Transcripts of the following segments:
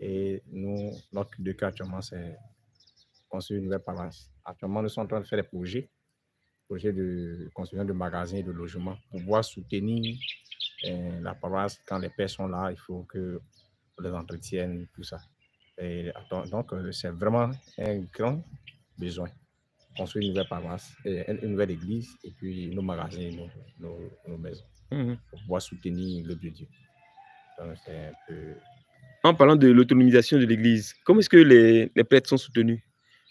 Et nous, notre but de cœur actuellement, c'est construire une nouvelle paroisse. Actuellement, nous sommes en train de faire des projets de construction de magasins et de logements pour pouvoir soutenir la paroisse. Quand les pères sont là, il faut que les entretienne, tout ça. Et donc, c'est vraiment un grand besoin. Construire une nouvelle paroisse, une nouvelle église, et puis nos magasins et nos maisons, pour pouvoir soutenir le de Dieu. Donc, c'est un peu... En parlant de l'autonomisation de l'église, comment est-ce que les prêtres sont soutenus?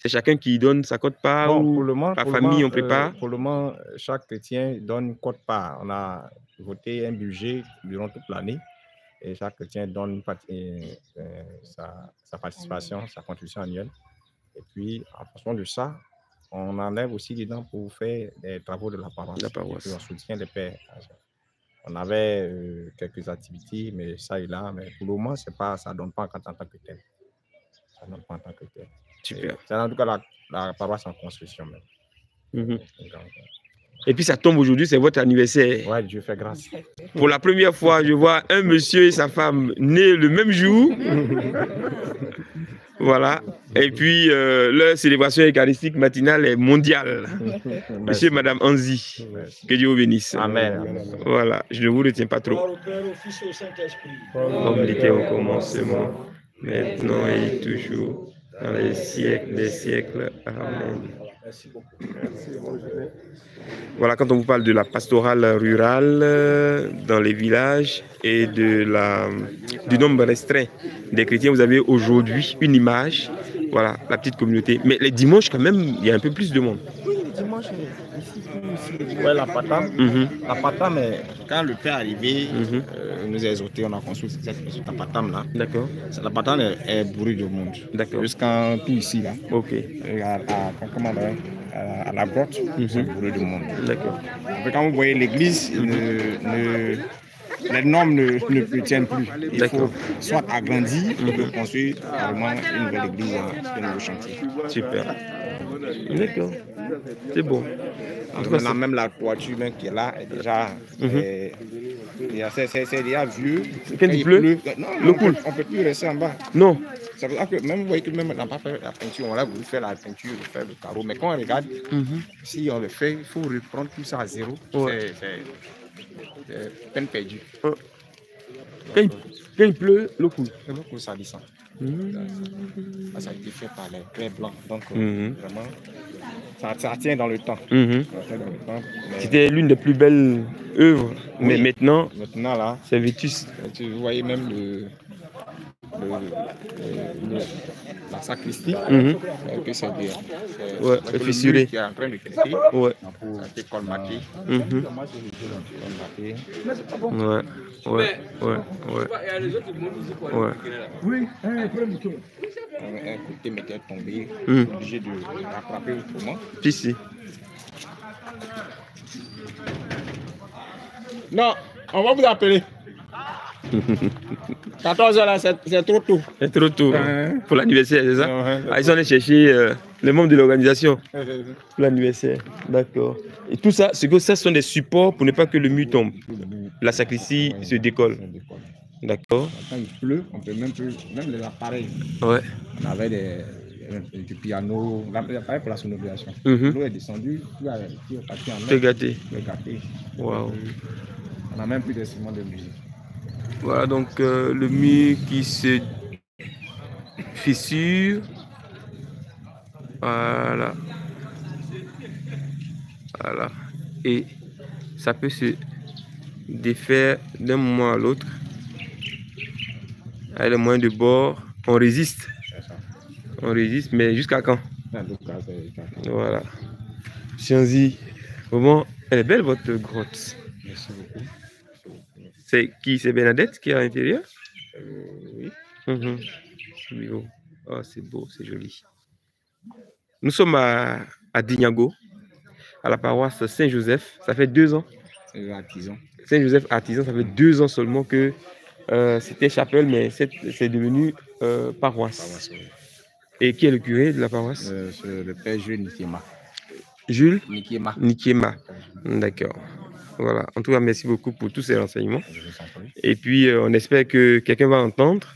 C'est chacun qui donne sa quote-part ou par famille on prépare? Pour le moment, chaque chrétien donne une quote-part. On a voté un budget durant toute l'année et chaque chrétien donne sa participation, sa contribution annuelle. Et puis, en fonction de ça, on enlève aussi dedans pour faire des travaux de la paroisse. Et puis, on soutient les pères. On avait quelques activités, mais ça et là, mais pour le moment, ça ne donne pas en tant que tel. Ça ne donne pas en tant que tel. Super. C'est en tout cas la paroisse en construction même. Et puis ça tombe aujourd'hui, c'est votre anniversaire. Ouais, Dieu fait grâce. Pour la première fois, je vois un monsieur et sa femme nés le même jour. Voilà. Et puis leur célébration eucharistique matinale est mondiale. Monsieur et Madame Anzi, que Dieu vous bénisse. Amen. Voilà, je ne vous retiens pas trop. Comme il était au commencement, maintenant et toujours, dans les siècles des siècles. Amen. Merci beaucoup. Voilà, quand on vous parle de la pastorale rurale dans les villages et du nombre restreint des chrétiens, vous avez aujourd'hui une image, voilà, la petite communauté. Mais les dimanches, quand même, il y a un peu plus de monde. Oui, les dimanches, ici, ouais, la patame. La patame, quand le père est arrivé, il nous a exhortés, on a construit cette patame là. D'accord. La patame est bourrée de monde. D'accord. Jusqu'en tout ici là. Ok. À la grotte, c'est bourré de monde. D'accord. Quand vous voyez l'église, les normes ne tiennent plus. Il faut soit agrandir ou construire carrément une nouvelle église, un nouveau chantier. Super. D'accord. C'est bon. En tout cas, même la toiture même qui est là est déjà... c'est déjà vieux. Quand il pleut, non, on ne peut plus rester en bas. Non. C'est pour ça que même vous voyez que même on n'a pas fait la peinture, on a voulu faire la peinture, faire le carreau. Mais quand on regarde, si on le fait, il faut reprendre tout ça à zéro. Ouais. C'est peine perdue. Quand il pleut, l'eau coule. L'eau coule, ça descend. Ça a été fait par les traits blancs. Donc, vraiment, ça tient dans le temps. C'était l'une des plus belles œuvres. Oui. Mais maintenant là, c'est vétuste. Vous voyez même la sacristie, que c'est fissuré. Qui est en train de craquer. Ouais. Ça a été colmaté. Oui. Un côté m'était tombé, obligé de rattraper autrement. Ici. Non, on va vous appeler. 14h là, c'est trop tôt. C'est trop tôt pour l'anniversaire, c'est ça? Ils sont allés chercher les membres de l'organisation pour l'anniversaire. D'accord. Et tout ça, ce sont des supports pour ne pas que le mur tombe. La sacristie se décolle. D'accord. Quand il pleut, on peut même les appareils. Ouais. On avait du piano, l'appareil pour la sonorisation. L'eau est descendue, tout est parti en mer. C'est gâté. Wow. On n'a même plus d'instruments de musique. Voilà donc le mur qui se fissure. Voilà. Voilà. Et ça peut se défaire d'un moment à l'autre. Avec les moyens de bord, on résiste. On résiste, mais jusqu'à quand? Voilà. Chianzi, vraiment, elle est belle votre grotte. Merci beaucoup. C'est qui? C'est Bernadette qui est à l'intérieur? Oui. Oh, c'est beau, c'est joli. Nous sommes à Dignago, à la paroisse Saint-Joseph. Ça fait 2 ans. Saint-Joseph Artisan, ça fait 2 ans seulement que c'était chapelle, mais c'est devenu paroisse. Et qui est le curé de la paroisse? C'est le père Jules Nikiema. Jules Nikiema. Nikiema. D'accord. Voilà. En tout cas, merci beaucoup pour tous ces renseignements. Et puis, on espère que quelqu'un va entendre.